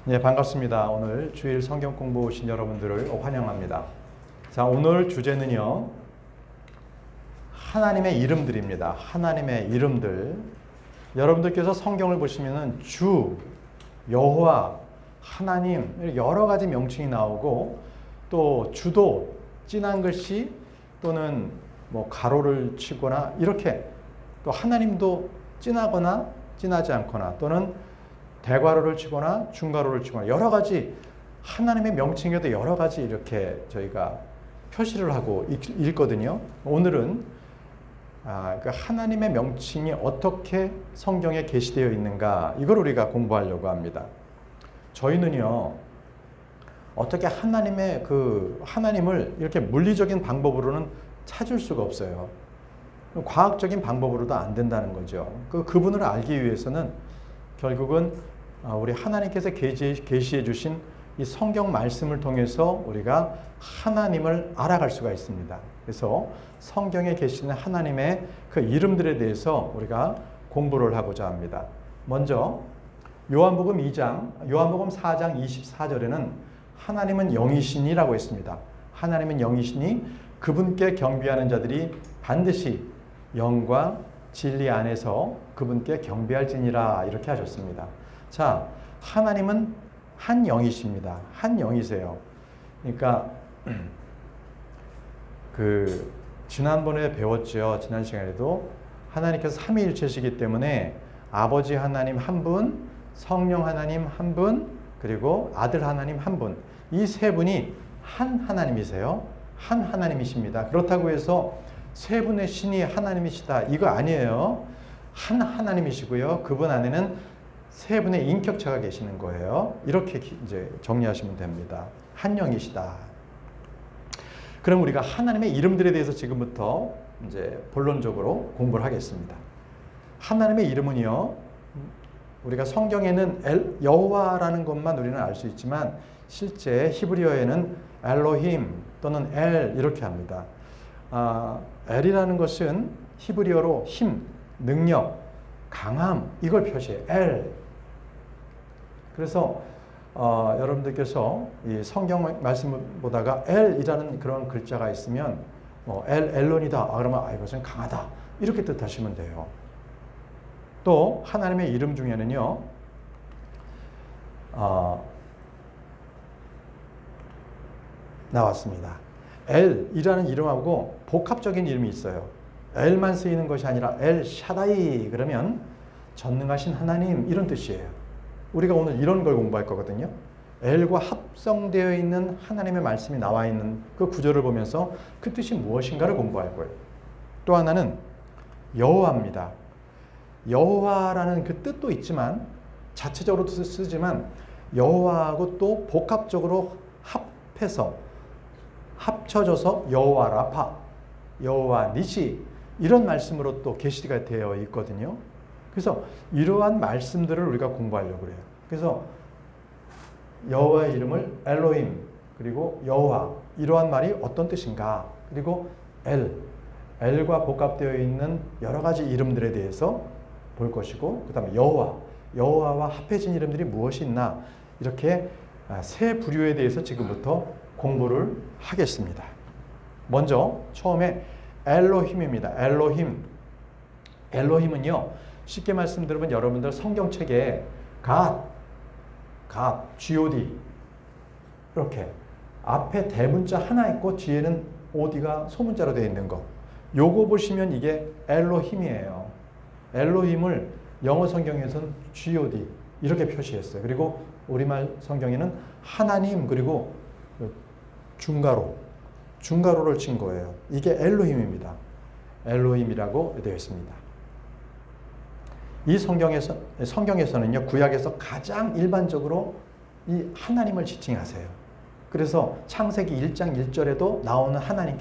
네, 반갑습니다. 오늘 주일 성경 공부 오신 여러분들을 환영합니다. 자, 오늘 주제는요, 하나님의 이름들입니다. 하나님의 이름들. 여러분들께서 성경을 보시면은 주, 여호와, 하나님 여러 가지 명칭이 나오고 또 주도 진한 글씨 또는 뭐 가로를 치거나 이렇게 또 하나님도 진하거나 진하지 않거나 또는 대괄호를 치거나 중괄호를 치거나 여러 가지 하나님의 명칭에도 여러 가지 이렇게 저희가 표시를 하고 읽거든요. 오늘은 그 하나님의 명칭이 어떻게 성경에 게시되어 있는가 이걸 우리가 공부하려고 합니다. 저희는요 어떻게 하나님을 이렇게 물리적인 방법으로는 찾을 수가 없어요. 과학적인 방법으로도 안 된다는 거죠. 그분을 알기 위해서는 결국은 우리 하나님께서 계시해 주신 이 성경 말씀을 통해서 우리가 하나님을 알아갈 수가 있습니다. 그래서 성경에 계시는 하나님의 그 이름들에 대해서 우리가 공부를 하고자 합니다. 먼저 요한복음 4장 24절에는 하나님은 영이시니라고 했습니다. 하나님은 영이시니 그분께 경배하는 자들이 반드시 영과 진리 안에서 그분께 경배할지니라 이렇게 하셨습니다. 자, 하나님은 한 영이십니다. 한 영이세요. 그러니까 지난번에 배웠죠. 지난 시간에도 하나님께서 삼위일체시기 때문에 아버지 하나님 한 분, 성령 하나님 한 분, 그리고 아들 하나님 한 분. 이 세 분이 한 하나님이세요. 한 하나님이십니다. 그렇다고 해서 세 분의 신이 하나님이시다 이거 아니에요. 한 하나님이시고요. 그분 안에는 세 분의 인격체가 계시는 거예요. 이렇게 이제 정리하시면 됩니다. 한 영이시다. 그럼 우리가 하나님의 이름들에 대해서 지금부터 이제 본론적으로 공부를 하겠습니다. 하나님의 이름은요, 우리가 성경에는 여호와라는 것만 우리는 알 수 있지만 실제 히브리어에는 엘로힘 또는 엘 이렇게 합니다. 엘이라는 것은 히브리어로 힘, 능력, 강함 이걸 표시해요. 엘. 그래서 여러분들께서 이 성경 말씀을 보다가 엘이라는 그런 글자가 있으면 엘론이다. 그러면 이것은 강하다. 이렇게 뜻하시면 돼요. 또 하나님의 이름 중에는요. 나왔습니다. 엘이라는 이름하고 복합적인 이름이 있어요. 엘만 쓰이는 것이 아니라 엘 샤다이 그러면 전능하신 하나님 이런 뜻이에요. 우리가 오늘 이런 걸 공부할 거거든요. 엘과 합성되어 있는 하나님의 말씀이 나와 있는 그 구절을 보면서 그 뜻이 무엇인가를 공부할 거예요. 또 하나는 여호와입니다. 여호와라는 그 뜻도 있지만 자체적으로도 쓰지만 여호와하고 또 복합적으로 합쳐져서 여호와 라파, 여호와 니시 이런 말씀으로 또 게시가 되어 있거든요. 그래서 이러한 말씀들을 우리가 공부하려고 해요. 그래서 여호와의 이름을 엘로힘 그리고 여호와 이러한 말이 어떤 뜻인가 그리고 엘과 복합되어 있는 여러 가지 이름들에 대해서 볼 것이고 그 다음에 여호와와 합해진 이름들이 무엇이 있나 이렇게 세 부류에 대해서 지금부터 공부를 하겠습니다. 먼저 처음에 엘로힘입니다. 엘로힘은요 쉽게 말씀드리면 여러분들 성경책에 G-O-D 이렇게 앞에 대문자 하나 있고 뒤에는 OD가 소문자로 되어 있는 거 요거 보시면 이게 엘로힘이에요. 엘로힘을 영어 성경에서는 G-O-D 이렇게 표시했어요. 그리고 우리말 성경에는 하나님 그리고 중가로를 친 거예요. 이게 엘로힘입니다. 엘로힘이라고 되어 있습니다. 이 성경에서는요, 구약에서 가장 일반적으로 이 하나님을 지칭하세요. 그래서 창세기 1장 1절에도 나오는 하나님이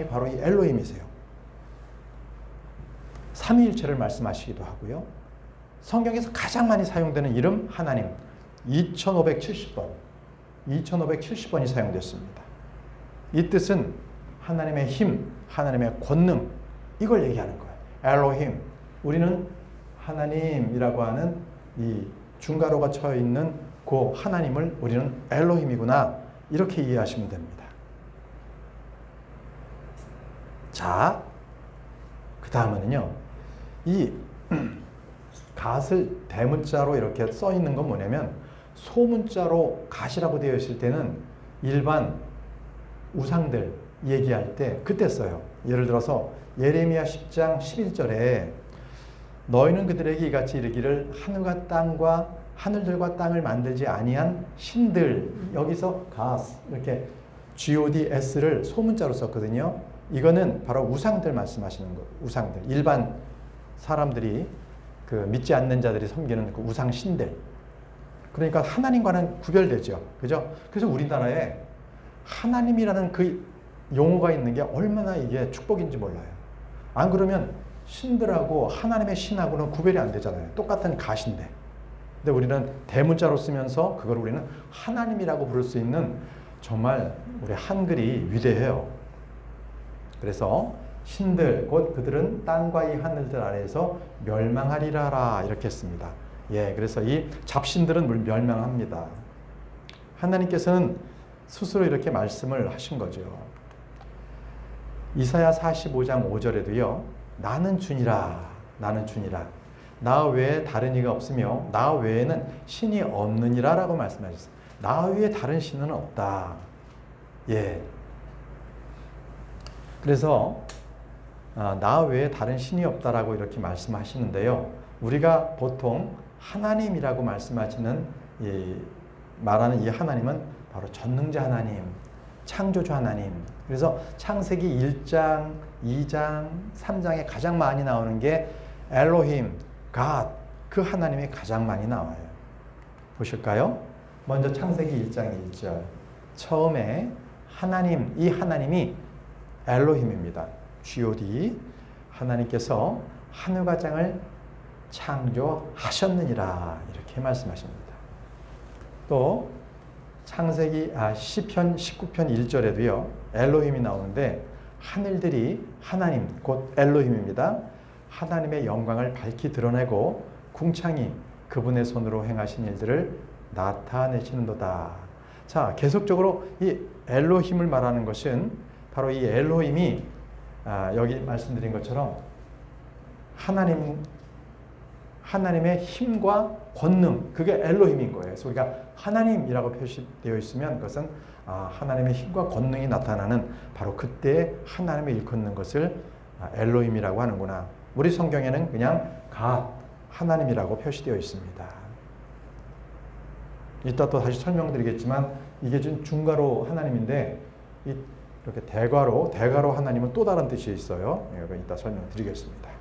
바로 이 엘로힘이세요. 삼위일체를 말씀하시기도 하고요. 성경에서 가장 많이 사용되는 이름 하나님 2570번이 사용됐습니다. 이 뜻은 하나님의 힘, 하나님의 권능 이걸 얘기하는 거예요. 엘로힘. 우리는 하나님이라고 하는 이 중가로가 쳐 있는 그 하나님을 우리는 엘로힘이구나 이렇게 이해하시면 됩니다. 자, 그 다음은요, 이 갓을 대문자로 이렇게 써 있는 건 뭐냐면 소문자로 갓이라고 되어 있을 때는 일반 우상들 얘기할 때 그때 써요. 예를 들어서 예레미야 10장 11절에 너희는 그들에게 이같이 이르기를 하늘과 땅과 하늘들과 땅을 만들지 아니한 신들, 여기서 가스 이렇게 GODS를 소문자로 썼거든요. 이거는 바로 우상들 말씀하시는 거. 우상들, 일반 사람들이 그 믿지 않는 자들이 섬기는 그 우상 신들. 그러니까 하나님과는 구별되죠. 그죠? 그래서 우리나라에 하나님이라는 그 용어가 있는 게 얼마나 이게 축복인지 몰라요. 안 그러면 신들하고 하나님의 신하고는 구별이 안 되잖아요. 똑같은 가신데. 근데 우리는 대문자로 쓰면서 그걸 우리는 하나님이라고 부를 수 있는 정말 우리 한글이 위대해요. 그래서 신들 곧 그들은 땅과 이 하늘들 아래에서 멸망하리라 이렇게 했습니다. 예, 그래서 이 잡신들은 멸망합니다. 하나님께서는 스스로 이렇게 말씀을 하신 거죠. 이사야 45장 5절에도요. 나는 주니라, 나는 주니라. 나 외에 다른 이가 없으며 나 외에는 신이 없느니라 라고 말씀하셨어요. 나 외에 다른 신은 없다. 예. 그래서 나 외에 다른 신이 없다라고 이렇게 말씀하시는데요. 우리가 보통 하나님이라고 말씀하시는 말하는 이 하나님은 바로 전능자 하나님, 창조주 하나님. 그래서 창세기 1장, 2장, 3장에 가장 많이 나오는 게 엘로힘, 갓, 그 하나님이 가장 많이 나와요. 보실까요? 먼저 창세기 1장 1절. 처음에 하나님, 이 하나님이 엘로힘입니다. GOD. 하나님께서 하늘과 땅을 창조하셨느니라 이렇게 말씀하십니다. 또 창세기 시편 19편 1절에도요. 엘로힘이 나오는데 하늘들이 하나님 곧 엘로힘입니다. 하나님의 영광을 밝히 드러내고 궁창이 그분의 손으로 행하신 일들을 나타내시는도다. 자, 계속적으로 이 엘로힘을 말하는 것은 바로 이 엘로힘이 여기 말씀드린 것처럼 하나님의 힘과 권능, 그게 엘로힘인 거예요. 그래서 우리가 하나님이라고 표시되어 있으면 그것은 하나님의 힘과 권능이 나타나는 바로 그때 하나님의 일컫는 것을 엘로힘이라고 하는구나. 우리 성경에는 그냥 갓, 하나님이라고 표시되어 있습니다. 이따 또 다시 설명드리겠지만 이게 좀 중가로 하나님인데 이렇게 대가로 하나님은 또 다른 뜻이 있어요. 이건 이따 설명드리겠습니다.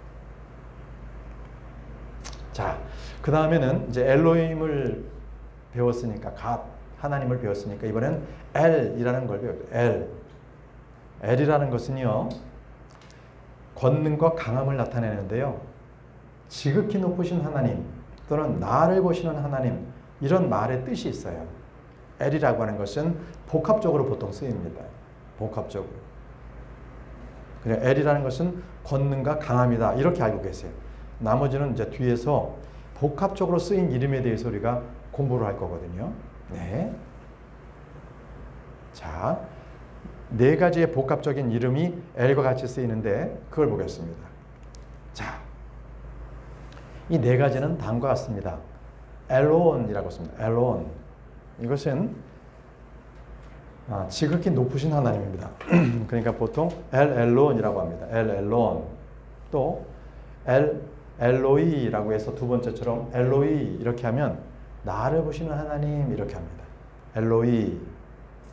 자, 그 다음에는 이제 엘로힘을 배웠으니까 갓, 하나님을 배웠으니까 이번엔 엘이라는 걸 배워요. 엘이라는 것은요. 권능과 강함을 나타내는데요. 지극히 높으신 하나님 또는 나를 보시는 하나님 이런 말의 뜻이 있어요. 엘이라고 하는 것은 복합적으로 보통 쓰입니다. 복합적으로. 그냥 엘이라는 것은 권능과 강함이다 이렇게 알고 계세요. 나머지는 이제 뒤에서 복합적으로 쓰인 이름에 대해서 우리가 공부를 할 거거든요. 네. 자, 네 가지의 복합적인 이름이 엘과 같이 쓰이는데 그걸 보겠습니다. 자, 이 네 가지는 다음과 같습니다. 엘론이라고 씁니다. 엘론. 이것은 지극히 높으신 하나님입니다. 그러니까 보통 엘론이라고 합니다. 엘론. 또 엘로이라고 해서 두 번째처럼 엘로이 이렇게 하면 나를 보시는 하나님 이렇게 합니다. 엘로이.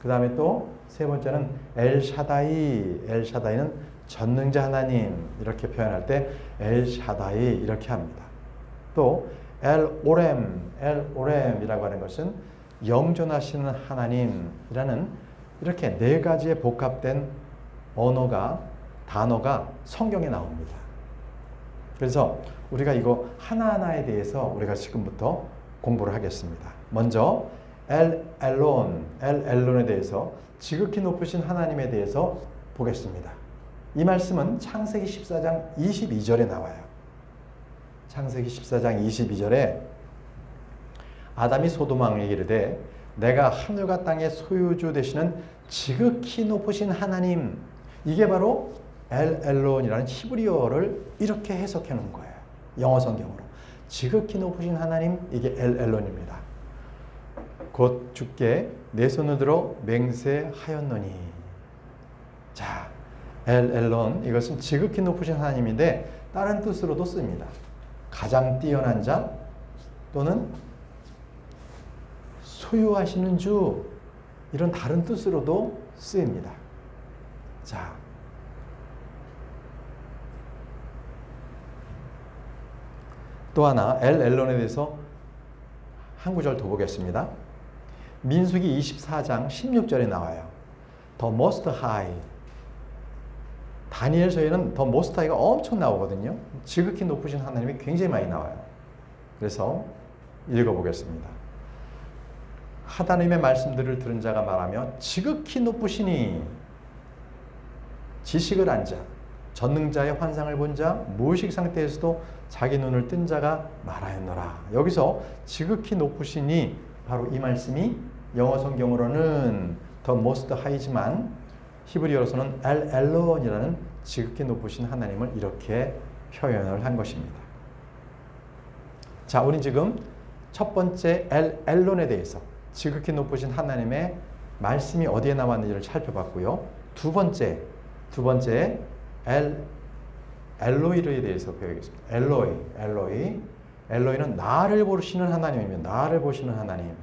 그 다음에 또 세 번째는 엘샤다이. 엘샤다이는 전능자 하나님 이렇게 표현할 때 엘샤다이 이렇게 합니다. 또 엘오렘이라고 하는 것은 영존하시는 하나님이라는 이렇게 네 가지의 복합된 단어가 성경에 나옵니다. 그래서 우리가 이거 하나하나에 대해서 우리가 지금부터 공부를 하겠습니다. 먼저 엘론에 대해서 지극히 높으신 하나님에 대해서 보겠습니다. 이 말씀은 창세기 14장 22절에 나와요. 창세기 14장 22절에 아담이 소돔왕에게 이르되 내가 하늘과 땅의 소유주 되시는 지극히 높으신 하나님, 이게 바로 엘 엘론이라는 히브리어를 이렇게 해석해 놓은 거예요. 영어 성경으로. 지극히 높으신 하나님, 이게 엘 엘론입니다. 곧 주께 내 손을 들어 맹세하였노니. 자, 엘 엘론, 이것은 지극히 높으신 하나님인데 다른 뜻으로도 씁니다. 가장 뛰어난 자 또는 소유하시는 주, 이런 다른 뜻으로도 쓰입니다. 자, 또 하나 엘 엘론에 대해서 한 구절 더 보겠습니다. 민수기 24장 16절에 나와요. The Most High. 다니엘서에는 The Most High가 엄청 나오거든요. 지극히 높으신 하나님이 굉장히 많이 나와요. 그래서 읽어보겠습니다. 하나님의 말씀들을 들은 자가 말하며 지극히 높으시니 지식을 안 자, 전능자의 환상을 본 자, 무의식 상태에서도 자기 눈을 뜬 자가 말하였노라. 여기서 지극히 높으시니 바로 이 말씀이 영어 성경으로는 The Most High지만 히브리어로서는 엘 엘론이라는 지극히 높으신 하나님을 이렇게 표현을 한 것입니다. 자, 우린 지금 첫 번째 엘 엘론에 대해서 지극히 높으신 하나님의 말씀이 어디에 나왔는지를 살펴봤고요. 두 번째 엘 엘로이에 대해서 배우겠습니다. 엘로이는 나를 보시는 하나님입니다. 나를 보시는 하나님.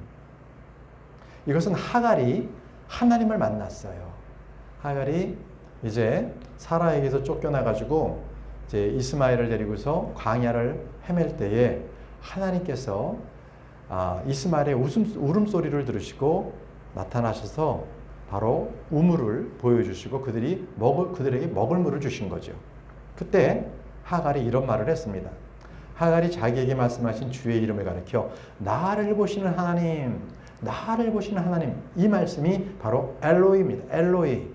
이것은 하갈이 하나님을 만났어요. 하갈이 이제 사라에게서 쫓겨나가지고 이제 이스마엘을 데리고서 광야를 헤맬 때에 하나님께서 이스마엘의 울음소리를 들으시고 나타나셔서 바로 우물을 보여주시고 그들에게 먹을 물을 주신 거죠. 그때 하갈이 이런 말을 했습니다. 하갈이 자기에게 말씀하신 주의 이름을 가리켜 나를 보시는 하나님, 나를 보시는 하나님, 이 말씀이 바로 엘로이입니다. 엘로이.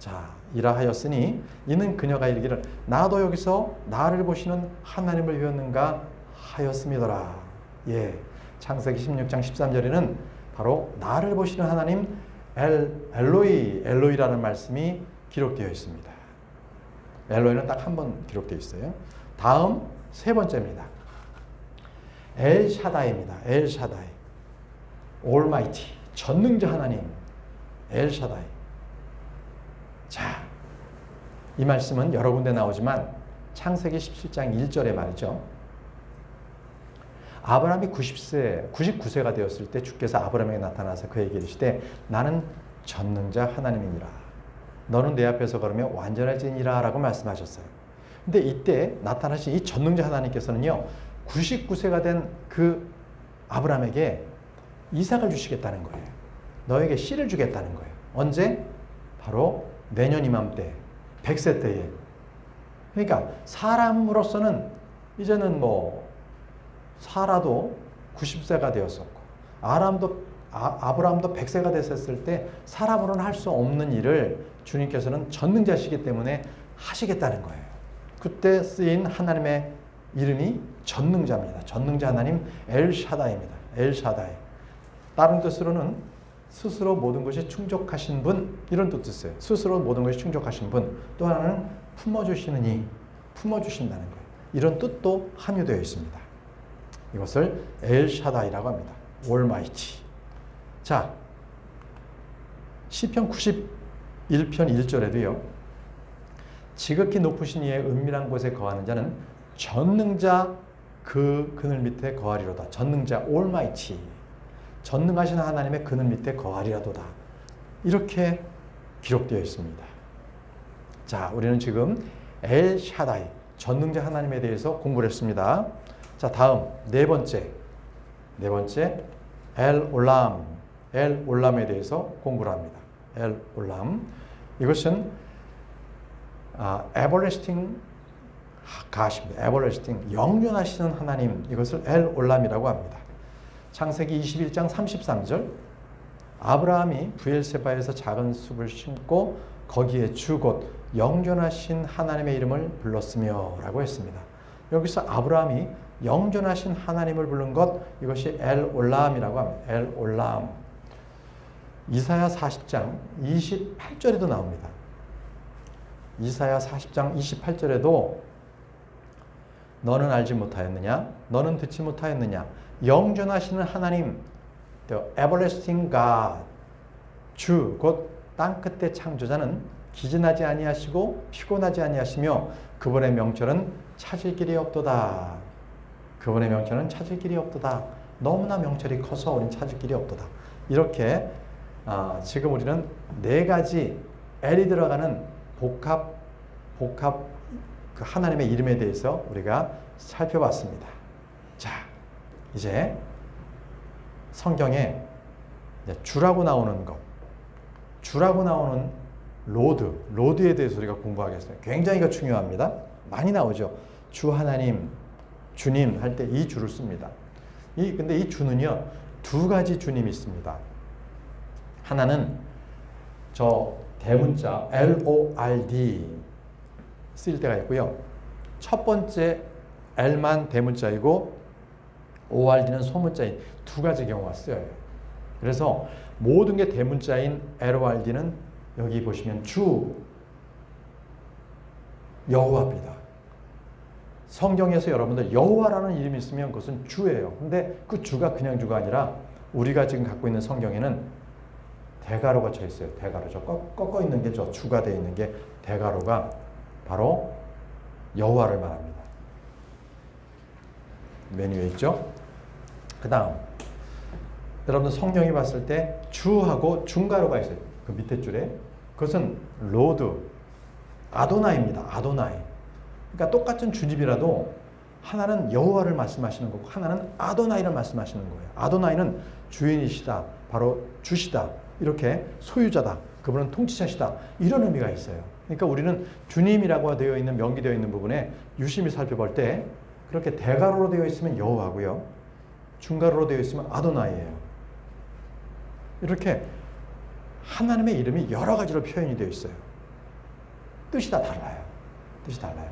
자, 이라 하였으니 이는 그녀가 이르기를 나도 여기서 나를 보시는 하나님을 배웠는가 하였음이더라. 예, 창세기 16장 13절에는 바로 나를 보시는 하나님 엘로이라는 말씀이 기록되어 있습니다. 엘로이는 딱 한 번 기록되어 있어요. 다음 세 번째입니다. 엘샤다이입니다. 엘샤다이. 올마이티. 전능자 하나님. 엘샤다이. 자, 이 말씀은 여러 군데 나오지만 창세기 17장 1절에 말이죠. 아브라함이 99세가 되었을 때 주께서 아브라함에게 나타나서 그에게 이르시되 나는 전능자 하나님이니라. 너는 내 앞에서 걸으며 완전해지니라 라고 말씀하셨어요. 근데 이때 나타나신 이 전능자 하나님께서는요, 99세가 된 그 아브라함에게 이삭을 주시겠다는 거예요. 너에게 씨를 주겠다는 거예요. 언제? 바로 내년 이맘때, 100세 때에. 그러니까 사람으로서는 이제는 사라도 90세가 되었었고 아브라함도 100세가 됐었을 때 사람으로는 할 수 없는 일을 주님께서는 전능자시기 때문에 하시겠다는 거예요. 그때 쓰인 하나님의 이름이 전능자입니다. 전능자 하나님 엘샤다이입니다. 엘샤다이. 다른 뜻으로는 스스로 모든 것이 충족하신 분, 이런 뜻도 있어요. 스스로 모든 것이 충족하신 분. 또 하나는 품어주시는 이, 품어주신다는 거예요. 이런 뜻도 함유되어 있습니다. 이것을 엘샤다이라고 합니다. 올마이티. 자, 시편 91편 1절에도요. 지극히 높으신 이의 은밀한 곳에 거하는 자는 전능자 그 그늘 밑에 거하리로다. 전능자 올마이티. 전능하신 하나님의 그늘 밑에 거하리라도다. 이렇게 기록되어 있습니다. 자, 우리는 지금 엘샤다이, 전능자 하나님에 대해서 공부를 했습니다. 자, 다음 네 번째 엘올람에 대해서 공부를 합니다. 엘올람. 이것은 에버레스팅 가십니다. 에버레스팅, 영원하시는 하나님, 이것을 엘올람이라고 합니다. 창세기 21장 33절, 아브라함이 브엘세바에서 작은 숲을 심고 거기에 주 곧 영존하신 하나님의 이름을 불렀으며 라고 했습니다. 여기서 아브라함이 영존하신 하나님을 부른 것, 이것이 엘올람이라고 합니다. 엘올람. 이사야 40장 28절에도 나옵니다. 이사야 40장 28절에도 너는 알지 못하였느냐? 너는 듣지 못하였느냐? 영존하시는 하나님, the everlasting God, 주, 곧 땅끝의 창조자는 기진하지 아니하시고 피곤하지 아니하시며 그분의 명철은 찾을 길이 없도다. 그분의 명철은 찾을 길이 없도다. 너무나 명철이 커서 우린 찾을 길이 없도다. 이렇게 지금 우리는 네 가지 L이 들어가는 복합 그 하나님의 이름에 대해서 우리가 살펴봤습니다. 자, 이제 성경에 주라고 나오는 것, 주라고 나오는 로드에 대해서 우리가 공부하겠습니다. 굉장히 중요합니다. 많이 나오죠. 주 하나님, 주님 할 때 이 주를 씁니다. 근데 이 주는요, 두 가지 주님이 있습니다. 하나는 저 대문자 LORD 쓸 때가 있고요. 첫 번째 L만 대문자이고 ORD는 소문자인 두 가지 경우가 쓰여요. 그래서 모든 게 대문자인 LORD는 여기 보시면 주 여호와입니다. 성경에서 여러분들 여호와라는 이름이 있으면 그것은 주예요. 근데 그 주가 그냥 주가 아니라 우리가 지금 갖고 있는 성경에는 대가로가 쳐 있어요. 대가로. 저 꺾어 있는 게 저 주가 되어 있는 게 대가로가 바로 여호와를 말합니다. 맨 위에 있죠? 그 다음 여러분들 성경이 봤을 때 주하고 중가로가 있어요. 그 밑에 줄에. 그것은 로드, 아도나이입니다. 아도나이. 그러니까 똑같은 주님이라도 하나는 여호와를 말씀하시는 거고 하나는 아도나이를 말씀하시는 거예요. 아도나이는 주인이시다. 바로 주시다. 이렇게 소유자다. 그분은 통치자시다. 이런 의미가 있어요. 그러니까 우리는 주님이라고 되어 있는 명기되어 있는 부분에 유심히 살펴볼 때 그렇게 대가로로 되어 있으면 여호와고요. 중가로로 되어 있으면 아도나이예요. 이렇게 하나님의 이름이 여러 가지로 표현이 되어 있어요. 뜻이 다 달라요. 뜻이 달라요.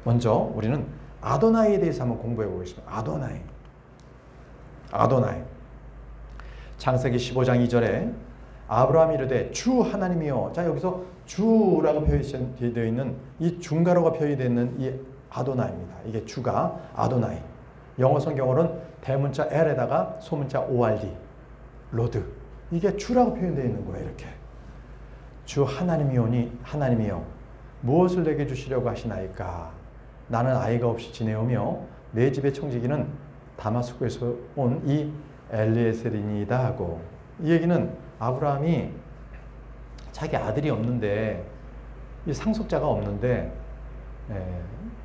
먼저 우리는 아도나이에 대해서 한번 공부해 보겠습니다. 아도나이. 창세기 15장 2절에 아브라함이 이르되 주 하나님이여. 자, 여기서 주라고 표현되어 있는 이 중가로가 표현되어 있는 이 아도나이입니다. 이게 주가 아도나이. 영어 성경어로는 대문자 L에다가 소문자 ORD, 로드. 이게 주라고 표현되어 있는 거예요. 이렇게. 주 하나님이오니 하나님이여 무엇을 내게 주시려고 하시나이까. 나는 아이가 없이 지내오며 내 집의 청지기는 다마스쿠에서 온 이 엘리에셀이니이다 하고. 이 얘기는 아브라함이 자기 아들이 없는데 이 상속자가 없는데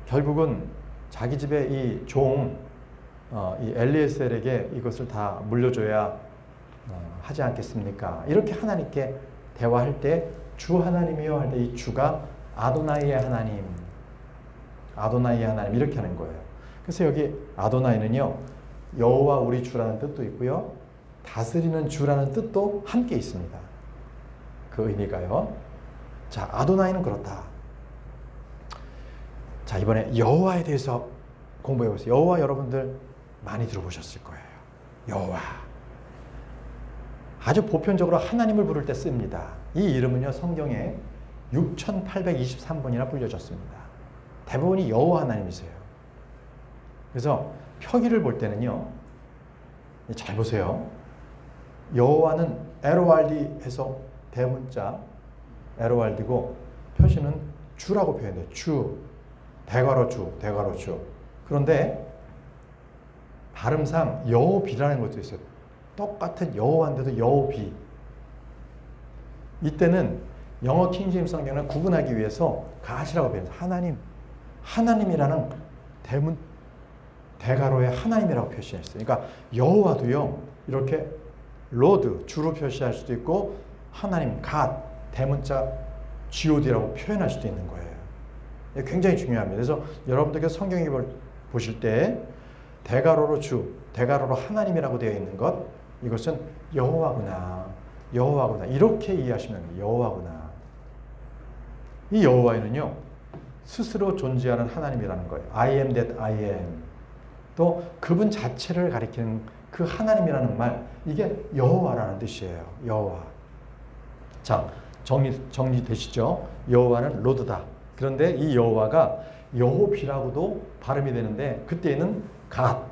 결국은 자기 집의 이 종 이 엘리에셀에게 이것을 다 물려줘야 하지 않겠습니까? 이렇게 하나님께 대화할 때 주 하나님이여 할 때 이 주가 아도나이의 하나님 이렇게 하는 거예요. 그래서 여기 아도나이는요 여호와 우리 주라는 뜻도 있고요 다스리는 주라는 뜻도 함께 있습니다. 그 의미가요. 자, 아도나이는 그렇다. 자, 이번에 여호와에 대해서 공부해 보세요. 여호와 여러분들 많이 들어보셨을 거예요. 여호와. 아주 보편적으로 하나님을 부를 때 씁니다. 이 이름은요 성경에 6823번이나 불려졌습니다. 대부분이 여호와 하나님이세요. 그래서 표기를 볼 때는요 잘 보세요. 여호와는 LORD 해서 대문자 LORD고 표시는 주라고 표현해요. 주, 대괄호 주. 그런데 발음상 여호비라는 것도 있어요. 똑같은 여호와인데도 여호비. 이때는 영어 킹제임스 성경은 구분하기 위해서 가시라고 표현해요. 하나님이라는 대괄호의 하나님이라고 표시했어요. 그러니까 여호와도요 이렇게 로드 주로 표시할 수도 있고 하나님 갓 대문자 god라고 표현할 수도 있는 거예요. 굉장히 중요합니다. 그래서 여러분들께서 성경에 보실 때 대괄호로 주, 대괄호로 하나님이라고 되어 있는 것 이것은 여호와구나 이렇게 이해하시면 돼요. 여호와구나. 이 여호와에는요 스스로 존재하는 하나님이라는 거예요. I am that I am. 또 그분 자체를 가리키는 그 하나님이라는 말, 이게 여호와라는 뜻이에요. 여호와. 자, 정리되시죠? 여호와는 로드다. 그런데 이 여호와가 여호비라고도 발음이 되는데 그때는 갓,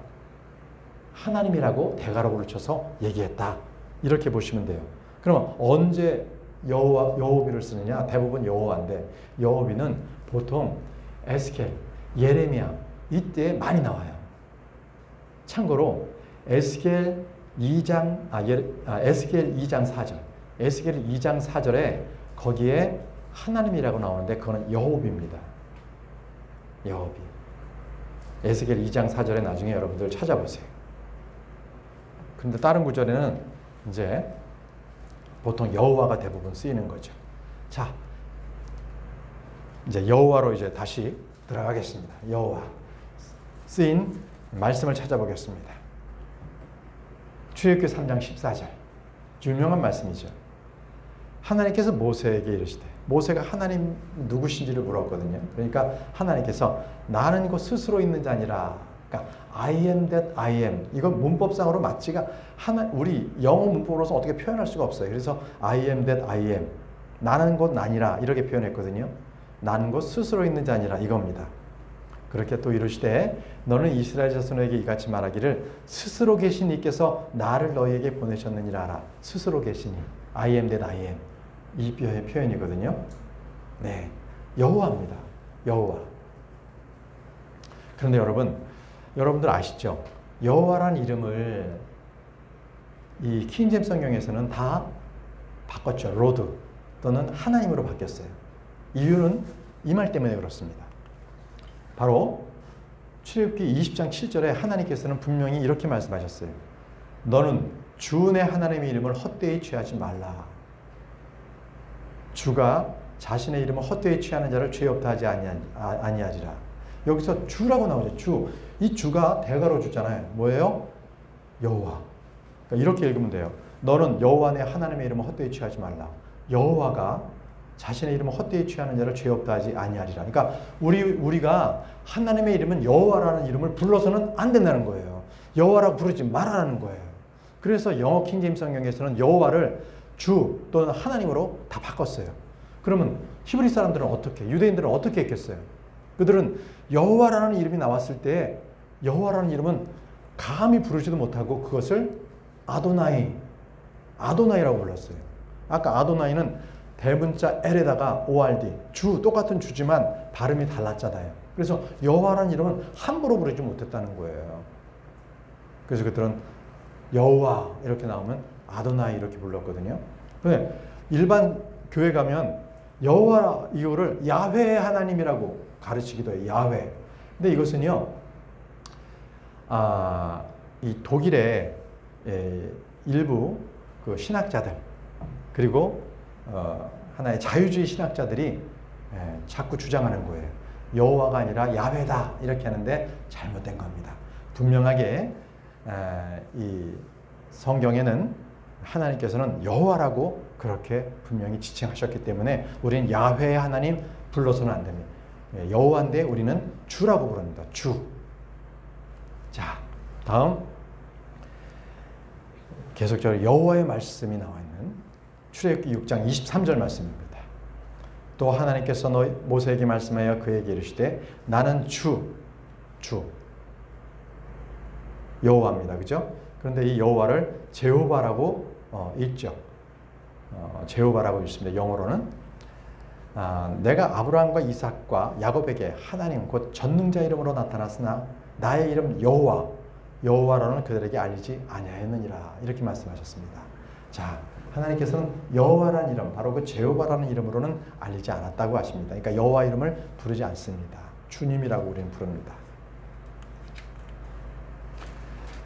하나님이라고 대가로를 쳐서 얘기했다. 이렇게 보시면 돼요. 그러면 언제 여호비를 쓰느냐? 대부분 여호와인데 여호비는 보통 에스겔, 예레미야 이때 많이 나와요. 참고로 에스겔 2장 4절, 에스겔 2장 4절에 거기에 하나님이라고 나오는데 그거는 여호비입니다. 여호비. 에스겔 2장 4절에 나중에 여러분들 찾아보세요. 그런데 다른 구절에는 이제 보통 여호와가 대부분 쓰이는 거죠. 자, 이제 여호와로 이제 다시 들어가겠습니다. 여호와 쓰인 말씀을 찾아보겠습니다. 출애굽기 3장 14절. 유명한 말씀이죠. 하나님께서 모세에게 이르시되, 모세가 하나님 누구신지를 물었거든요. 그러니까 하나님께서 나는 곧 스스로 있는 자니라. 그러니까 I am that I am. 이건 문법상으로 맞지가 우리 영어 문법으로서 어떻게 표현할 수가 없어요. 그래서 I am that I am. 나는 곧 나니라 이렇게 표현했거든요. 나는 곧 스스로 있는 자니라 이겁니다. 그렇게 또 이르시되 너는 이스라엘 자손에게 이같이 말하기를 스스로 계신 이께서 나를 너희에게 보내셨느니라 하라. 스스로 계시니 I am that I am. 이 표현이거든요. 네, 여호와입니다. 여호와. 그런데 여러분들 아시죠? 여호와라는 이름을 이 킹제임스 성경에서는 다 바꿨죠. 로드 또는 하나님으로 바뀌었어요. 이유는 이 말 때문에 그렇습니다. 바로 출애굽기 20장 7절에 하나님께서는 분명히 이렇게 말씀하셨어요. 너는 주 내 하나님의 이름을 헛되이 취하지 말라. 주가 자신의 이름을 헛되이 취하는 자를 죄 없다 하지 아니하리라. 여기서 주라고 나오죠. 주. 이 주가 대가로 주잖아요. 뭐예요? 여호와. 그러니까 이렇게 읽으면 돼요. 너는 여호와 내 하나님의 이름을 헛되이 취하지 말라. 여호와가 자신의 이름을 헛되이 취하는 자를 죄 없다 하지 아니하리라. 그러니까 우리가 하나님의 이름은 여호와라는 이름을 불러서는 안 된다는 거예요. 여호와라고 부르지 말라는 거예요. 그래서 영어 킹제임스 성경에서는 여호와를 주 또는 하나님으로 다 바꿨어요. 그러면 히브리 사람들은 어떻게, 유대인들은 어떻게 했겠어요? 그들은 여호와라는 이름이 나왔을 때 여호와라는 이름은 감히 부르지도 못하고 그것을 아도나이라고 불렀어요. 아까 아도나이는 대문자 L에다가 ORD, 주, 똑같은 주지만 발음이 달랐잖아요. 그래서 여호와라는 이름은 함부로 부르지 못했다는 거예요. 그래서 그들은 여호와 이렇게 나오면 아도나이 이렇게 불렀거든요. 근데 일반 교회 가면 여호와 이거를 야훼 하나님이라고 가르치기도 해요. 야훼. 근데 이것은요, 이 독일의 일부 그 신학자들 그리고 하나의 자유주의 신학자들이 자꾸 주장하는 거예요. 여호와가 아니라 야훼다 이렇게 하는데 잘못된 겁니다. 분명하게 이 성경에는 하나님께서는 여호와라고 그렇게 분명히 지칭하셨기 때문에 우리는 야훼 하나님 불러서는 안 됩니다. 여호와인데 우리는 주라고 부릅니다. 주. 자, 다음 계속적으로 여호와의 말씀이 나와 있는 출애굽기 6장 23절 말씀입니다. 또 하나님께서 모세에게 말씀하여 그에게 이르시되 나는 주 여호와입니다. 그죠? 그런데 이 여호와를 제호바라고 읽죠. 제호바라고 읽습니다. 영어로는 내가 아브라함과 이삭과 야곱에게 하나님 곧 전능자 이름으로 나타났으나 나의 이름 여호와로는 그들에게 알리지 아니하였느니라 이렇게 말씀하셨습니다. 자, 하나님께서는 여호와라는 이름, 바로 그 제호바라는 이름으로는 알리지 않았다고 하십니다. 그러니까 여호와 이름을 부르지 않습니다. 주님이라고 우리는 부릅니다.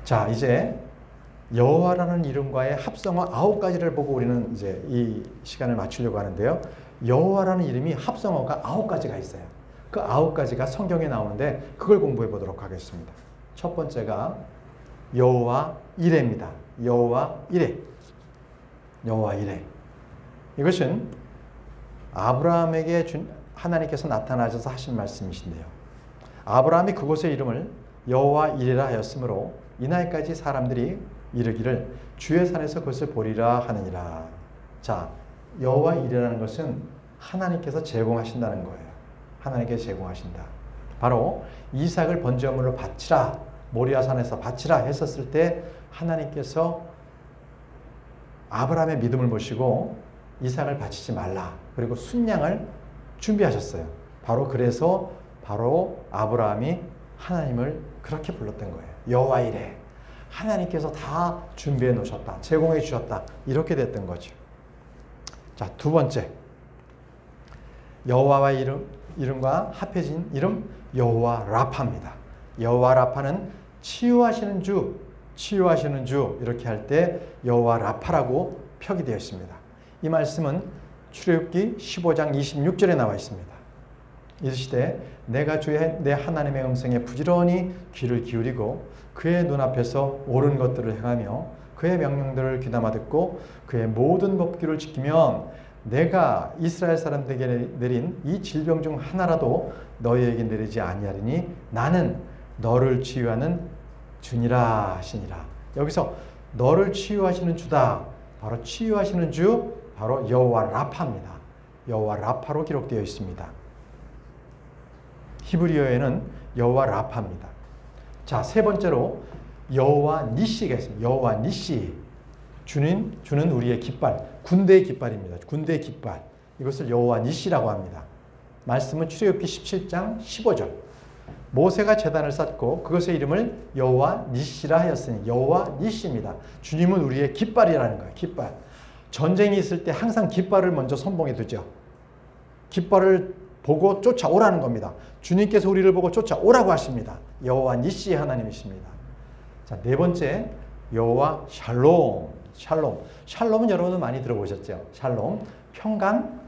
자, 이제 여호와라는 이름과의 합성어 9가지를 보고 우리는 이제 이 시간을 마치려고 하는데요. 여호와라는 이름이 합성어가 9가지가 있어요. 그 9가지가 성경에 나오는데 그걸 공부해 보도록 하겠습니다. 첫 번째가 여호와 이레입니다. 여호와 이레. 이것은 아브라함에게 하나님께서 나타나셔서 하신 말씀이신데요. 아브라함이 그곳의 이름을 여호와 이레라 하였으므로 이날까지 사람들이 이르기를 주의 산에서 그것을 보리라 하느니라. 자, 여호와 이레라는 것은 하나님께서 제공하신다는 거예요. 하나님께서 제공하신다. 바로 이삭을 번제물로 바치라, 모리아 산에서 바치라 했었을 때 하나님께서 아브라함의 믿음을 보시고 이삭을 바치지 말라. 그리고 순양을 준비하셨어요. 바로 그래서 바로 아브라함이 하나님을 그렇게 불렀던 거예요. 여호와 이레. 하나님께서 다 준비해 놓으셨다. 제공해 주셨다. 이렇게 됐던 거죠. 자, 두 번째. 여호와의 이름과 합해진 이름 여호와 라파입니다. 여호와 라파는 치유하시는 주, 치유하시는 주 이렇게 할 때 여호와 라파라고 표기되어 있습니다. 이 말씀은 출애굽기 15장 26절에 나와 있습니다. 이르시되 내가 주의 내 하나님의 음성에 부지런히 귀를 기울이고 그의 눈앞에서 옳은 것들을 행하며 그의 명령들을 귀담아 듣고 그의 모든 법규를 지키면 내가 이스라엘 사람들에게 내린 이 질병 중 하나라도 너희에게 내리지 아니하리니 나는 너를 치유하는 주니라 하시니라. 여기서 너를 치유하시는 주다. 바로 치유하시는 주, 바로 여호와 라파입니다. 여호와 라파로 기록되어 있습니다. 히브리어에는 여호와 라파입니다. 자, 세 번째로 여호와 니시가 있습니다. 여호와 니시. 주는 우리의 깃발, 군대의 깃발입니다. 군대의 깃발. 이것을 여호와 니시라고 합니다. 말씀은 출애굽기 17장 15절. 모세가 제단을 쌓고 그것의 이름을 여호와 니시라 하였으니 여호와 니시입니다. 주님은 우리의 깃발이라는 거예요. 깃발. 전쟁이 있을 때 항상 깃발을 먼저 선봉에 두죠. 깃발을 보고 쫓아오라는 겁니다. 주님께서 우리를 보고 쫓아오라고 하십니다. 여호와 니시 하나님이십니다. 자, 네 번째 여호와 샬롬. 샬롬은 여러분은 많이 들어보셨죠. 샬롬, 평강,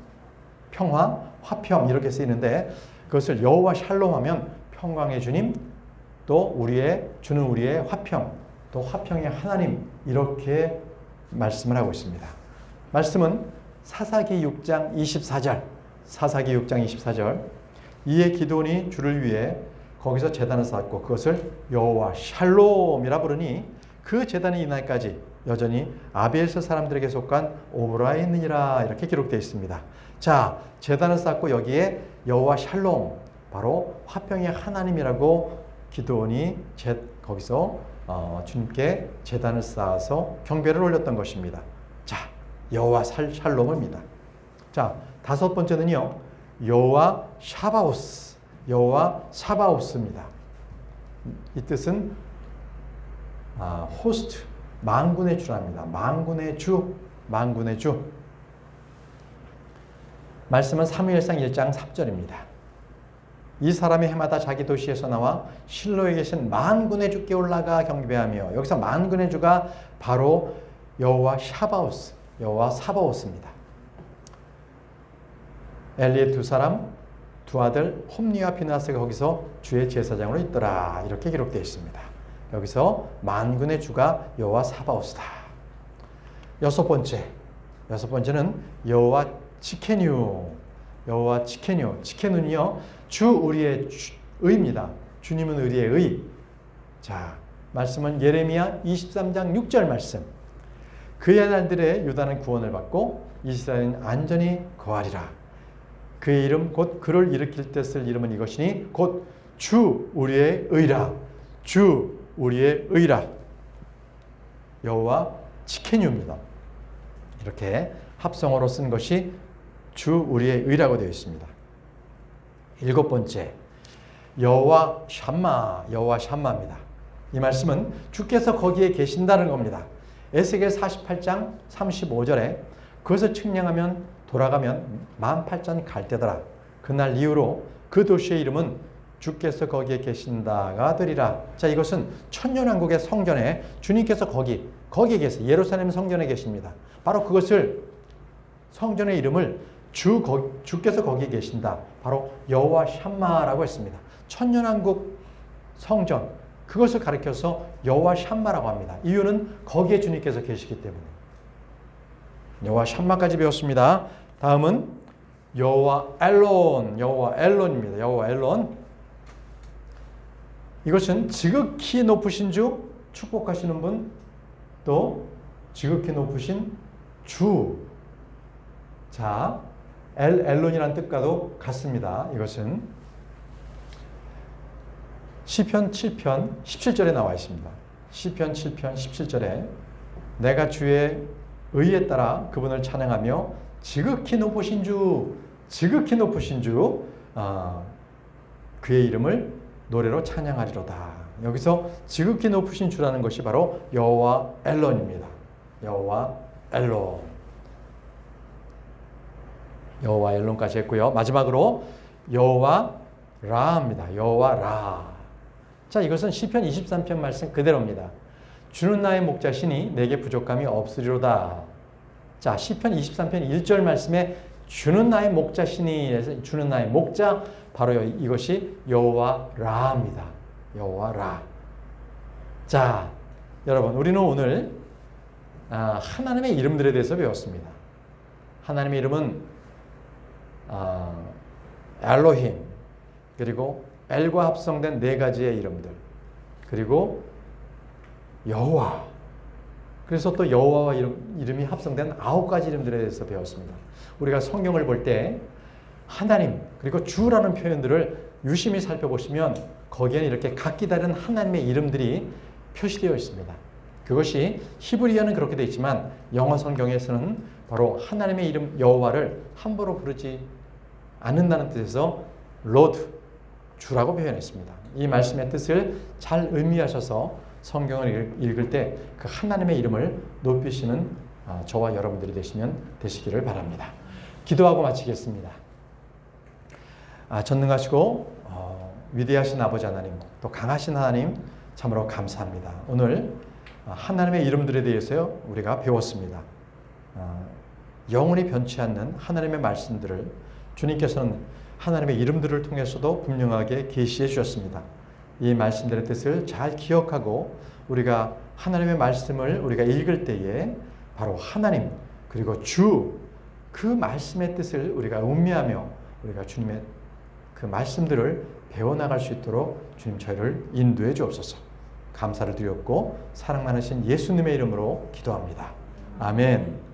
평화, 화평 이렇게 쓰이는데 그것을 여호와 샬롬 하면 평강의 주님, 또 주는 우리의 화평, 또 화평의 하나님 이렇게 말씀을 하고 있습니다. 말씀은 사사기 6장 24절. 사사기 6장 24절. 이에 기드온이 주를 위해 거기서 제단을 쌓았고 그것을 여호와 샬롬이라 부르니 그 제단이 이날까지 여전히 아비에스 사람들에게 속한 오브라에 있느니라 이렇게 기록되어 있습니다. 자, 제단을 쌓고 여기에 여호와 샬롬, 바로 화평의 하나님이라고 기드온이 거기서 주님께 제단을 쌓아서 경배를 올렸던 것입니다. 자, 여호와 샬롬입니다. 자, 다섯 번째는요, 여호와 샤바오스, 여호와 샤바오스입니다. 이 뜻은 호스트, 만군의 주랍니다. 만군의 주, 만군의 주. 말씀은 사무엘상 1장 3절입니다. 이 사람이 해마다 자기 도시에서 나와 실로에 계신 만군의 주께 올라가 경배하며, 여기서 만군의 주가 바로 여호와 샤바오스, 여호와 사바오스입니다. 엘리의 두 아들 홈니와 피느하스가 거기서 주의 제사장으로 있더라 이렇게 기록되어 있습니다. 여기서 만군의 주가 여호와 사바오스다. 여섯 번째는 여호와 치케뉴. 여호와 치케뉴. 치케누는요, 주 우리의 의입니다. 주님은 우리의 의. 자, 말씀은 예레미야 23장 6절 말씀. 그의 날들에 유다는 구원을 받고 이스라엘은 안전히 거하리라. 그의 이름 곧 그를 일으킬 때 쓸 이름은 이것이니 곧 주 우리의 의라. 주 우리의 의라. 여호와 치케뉴입니다. 이렇게 합성어로 쓴 것이 주 우리의 의라고 되어 있습니다. 일곱 번째, 여호와 샴마, 여호와 샴마입니다. 이 말씀은 주께서 거기에 계신다는 겁니다. 에스겔 48장 35절에 그것을 측량하면 돌아가면 18,000 갈대더라. 그날 이후로 그 도시의 이름은 주께서 거기에 계신다가 되리라. 자, 이것은 천년왕국의 성전에 주님께서 거기에 계세요. 예루살렘 성전에 계십니다. 바로 그것을 성전의 이름을 주께서 거기에 계신다. 바로 여호와 샴마라고 했습니다. 천년왕국 성전, 그것을 가리켜서 여호와 샴마라고 합니다. 이유는 거기에 주님께서 계시기 때문에. 여호와 샴마까지 배웠습니다. 다음은 여호와 엘론, 여호와 엘론입니다. 여호와 엘론. 이것은 지극히 높으신 주, 축복하시는 분, 또 지극히 높으신 주. 자, 엘론이라는 뜻과도 같습니다. 이것은 시편 7편 17절에 나와 있습니다. 시편 7편 17절에 내가 주의 의에 따라 그분을 찬양하며 지극히 높으신 주, 지극히 높으신 주, 그의 이름을 노래로 찬양하리로다. 여기서 지극히 높으신 주라는 것이 바로 여호와 엘론입니다. 여호와 엘론. 여호와 엘론까지 했고요. 마지막으로 여호와 라입니다. 여호와 라. 자, 이것은 시편 23편 말씀 그대로입니다. 주는 나의 목자시니 내게 부족함이 없으리로다. 자, 시편 23편 1절 말씀에 주는 나의 목자시니, 주는 나의 목자, 바로 이것이 여호와 라입니다. 여호와 라. 자, 여러분, 우리는 오늘 하나님의 이름들에 대해서 배웠습니다. 하나님의 이름은 엘로힘, 그리고 엘과 합성된 네 가지의 이름들, 그리고 여호와, 그래서 또 여호와와 이름이 합성된 9가지 이름들에 대해서 배웠습니다. 우리가 성경을 볼 때 하나님 그리고 주라는 표현들을 유심히 살펴보시면 거기에는 이렇게 각기 다른 하나님의 이름들이 표시되어 있습니다. 그것이 히브리어는 그렇게 되어 있지만 영어 성경에서는 바로 하나님의 이름 여호와를 함부로 부르지 않는다는 뜻에서 로드, 주라고 표현했습니다. 이 말씀의 뜻을 잘 의미하셔서 성경을 읽을 때 그 하나님의 이름을 높이시는 저와 여러분들이 되시기를 바랍니다. 기도하고 마치겠습니다. 전능하시고 위대하신 아버지 하나님, 또 강하신 하나님 참으로 감사합니다. 오늘 하나님의 이름들에 대해서 우리가 배웠습니다. 영원히 변치 않는 하나님의 말씀들을 주님께서는 하나님의 이름들을 통해서도 분명하게 계시해 주셨습니다. 이 말씀들의 뜻을 잘 기억하고 우리가 하나님의 말씀을 우리가 읽을 때에 바로 하나님 그리고 주, 그 말씀의 뜻을 우리가 음미하며 우리가 주님의 그 말씀들을 배워나갈 수 있도록 주님 저희를 인도해 주옵소서. 감사를 드렸고 사랑 많으신 예수님의 이름으로 기도합니다. 아멘.